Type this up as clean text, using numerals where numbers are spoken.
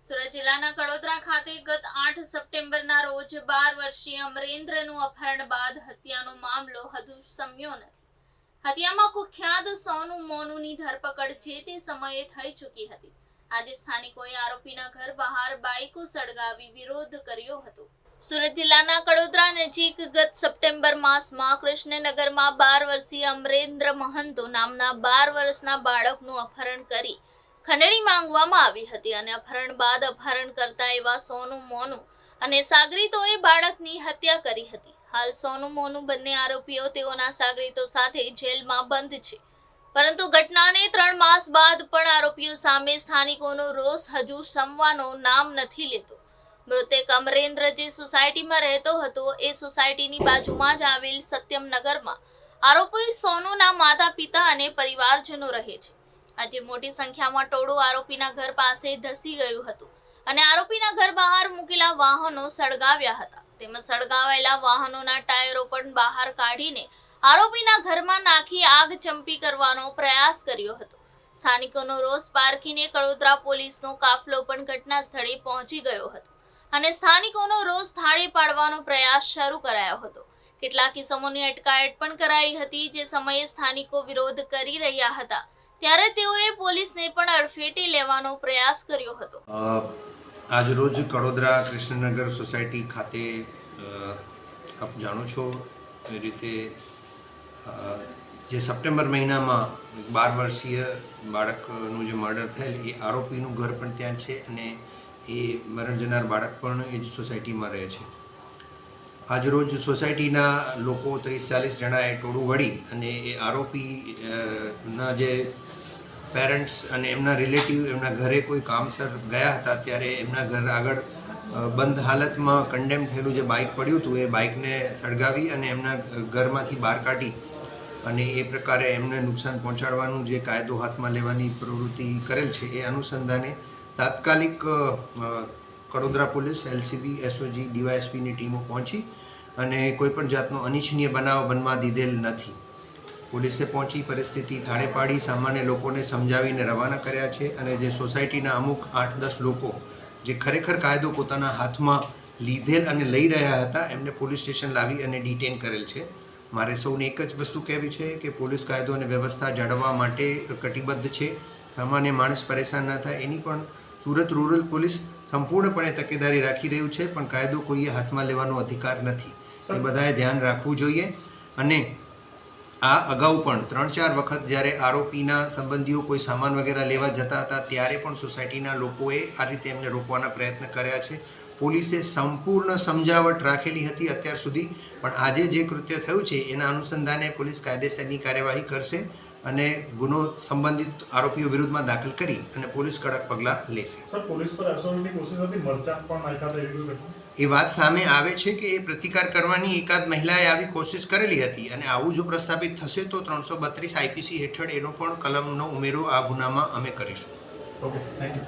સુરત જિલ્લાના કડોદરા ખાતે ગત 8 સપ્ટેમ્બરના રોજ 12 વર્ષીય અમરેન્દ્રનું અપહરણ બાદ હત્યાનો મામલો હજુ શમ્યો નથી. હત્યામાં કુખ્યાત સોનુ મોનુની ધરપકડ જે તે સમયે થઈ ચૂકી હતી. આજે સ્થાનિકોએ આરોપીના ઘર બહાર બાઇકો સળગાવી વિરોધ કર્યો હતો. સુરત જિલ્લાના કડોદરા નજીક ગત સપ્ટેમ્બર માસમાં કૃષ્ણનગરમાં 12 વર્ષીય અમરેન્દ્ર મહંતો નામના 12 વર્ષના બાળકનું અપહરણ કરી ખંડણી માંગવામાં આવી હતી અને અપહરણ બાદ અપહરણ કરતા એવા સોનુ મોનુ અને સાગરીતોએ બાળકની હત્યા કરી હતી. હાલ સોનુ મોનુ બંને આરોપીઓ તેઓના સાગરીતો સાથે જેલમાં બંધ છે, પરંતુ ઘટનાને 3 માસ બાદ પણ આરોપીઓ સામે સ્થાનિકોનો રોષ હજુ શમવાનો નામ નથી લેતો. મૃતક અમરેન્દ્ર જે સોસાયટીમાં રહેતો હતો એ સોસાયટીની બાજુમાં જ આવેલ સત્યમનગરમાં આરોપી સોનુના માતા પિતા અને પરિવારજનો રહે છે. આજે મોટી સંખ્યામાં ટોળું આરોપીના ઘર પાસે ધસી ગયું હતું અને આરોપીના ઘર બહાર મૂકેલા વાહનો સળગાવ્યા હતા. તેમજ સળગાવેલા વાહનોના ટાયરો પણ બહાર કાઢીને આરોપીના ઘરમાં નાખી આગ ચંપી કરવાનો પ્રયાસ કર્યો હતો. સ્થાનિકોનો રોષ પારખીને કડોદરા પોલીસનો કાફલો પણ ઘટના સ્થળે પહોંચી ગયો હતો અને સ્થાનિકોનો રોષ થાળે પાડવાનો પ્રયાસ શરૂ કરાયો હતો. કેટલાક ઇસમોની અટકાયત પણ કરાઈ હતી. જે સમયે સ્થાનિકો વિરોધ કરી રહ્યા હતા ત્યારે તેઓએ પોલીસને પણ અડફેટે લેવાનો પ્રયાસ કર્યો હતો. આજ રોજ કડોદરા કૃષ્ણનગર સોસાયટી ખાતે આપ જાણો છો એ રીતે જે સપ્ટેમ્બર મહિનામાં 12 વર્ષીય બાળકનું જે મર્ડર થયેલ એ આરોપીનું ઘર પણ ત્યાં છે અને એ મરણ જનાર બાળક પણ એ જ સોસાયટીમાં રહે છે. આજરોજ સોસાયટીના લોકો 30-40 જણાએ ટોળું વળી અને એ આરોપીના જે પેરેન્ટ્સ અને એમના રિલેટિવ એમના ઘરે કોઈ કામસર ગયા હતા ત્યારે એમના ઘર આગળ બંધ હાલતમાં કન્ડેમ થયેલું જે બાઇક પડ્યું હતું એ બાઇકને સળગાવી અને એમના ઘરમાંથી બહાર કાઢી અને એ પ્રકારે એમને નુકસાન પહોંચાડવાનું જે કાયદો હાથમાં લેવાની પ્રવૃત્તિ કરેલ છે એ અનુસંધાને તાત્કાલિક કડોદરા પોલીસ, એલસીબી, એસઓજી, ડીવાયએસપીની ટીમો પહોંચી અને કોઈપણ જાતનો અનિચ્છનીય બનાવ બનવા દીધેલ નથી. પોલીસે પહોંચી પરિસ્થિતિ થાળે પાડી સામાન્ય લોકોને સમજાવીને રવાના કર્યા છે અને જે સોસાયટીના અમુક 8-10 લોકો જે ખરેખર કાયદો પોતાના હાથમાં લીધેલ અને લઈ રહ્યા હતા એમને પોલીસ સ્ટેશન લાવી અને ડિટેન કરેલ છે. મારે સૌને એક જ વસ્તુ કહેવી છે કે પોલીસ કાયદો અને વ્યવસ્થા જાળવવા માટે કટિબદ્ધ છે. સામાન્ય માણસ પરેશાન ન થાય એની પણ સુરત રૂરલ પોલીસ સંપૂર્ણપણે તકેદારી રાખી રહ્યું છે, પણ કાયદો કોઈએ હાથમાં લેવાનો અધિકાર નથી. એ બધાએ ધ્યાન રાખવું જોઈએ. અને આ અગાઉ પણ 3-4 વખત જ્યારે આરોપીના સંબંધીઓ કોઈ સામાન વગેરે લેવા જતા હતા ત્યારે પણ સોસાયટીના લોકોએ આ રીતે એમને રોકવાના પ્રયત્ન કર્યા છે. પોલીસે સંપૂર્ણ સમજાવટ રાખેલી હતી અત્યાર સુધી, પણ આજે જે કૃત્ય થયું છે એના અનુસંધાને પોલીસ કાયદેસરની કાર્યવાહી કરશે અને ગુનો સંબંધિત આરોપીઓ વિરુદ્ધમાં દાખલ કરી અને પોલીસ કડક પગલાં લેશે. સર, પોલીસ પર અસરની કોશિશ હતી, મરચાં પણ નાખ્યા હતા, એ વાત સામે આવે છે કે એ પ્રતિકાર કરવાની એકાદ મહિલાએ આવી કોશિશ કરેલી હતી અને આવું જો પ્રસ્થાપિત થશે તો 332 આઈપીસી હેઠળ એનો પણ કલમનો ઉમેરો આ ગુનામાં અમે કરીશું. Okay sir, thank you.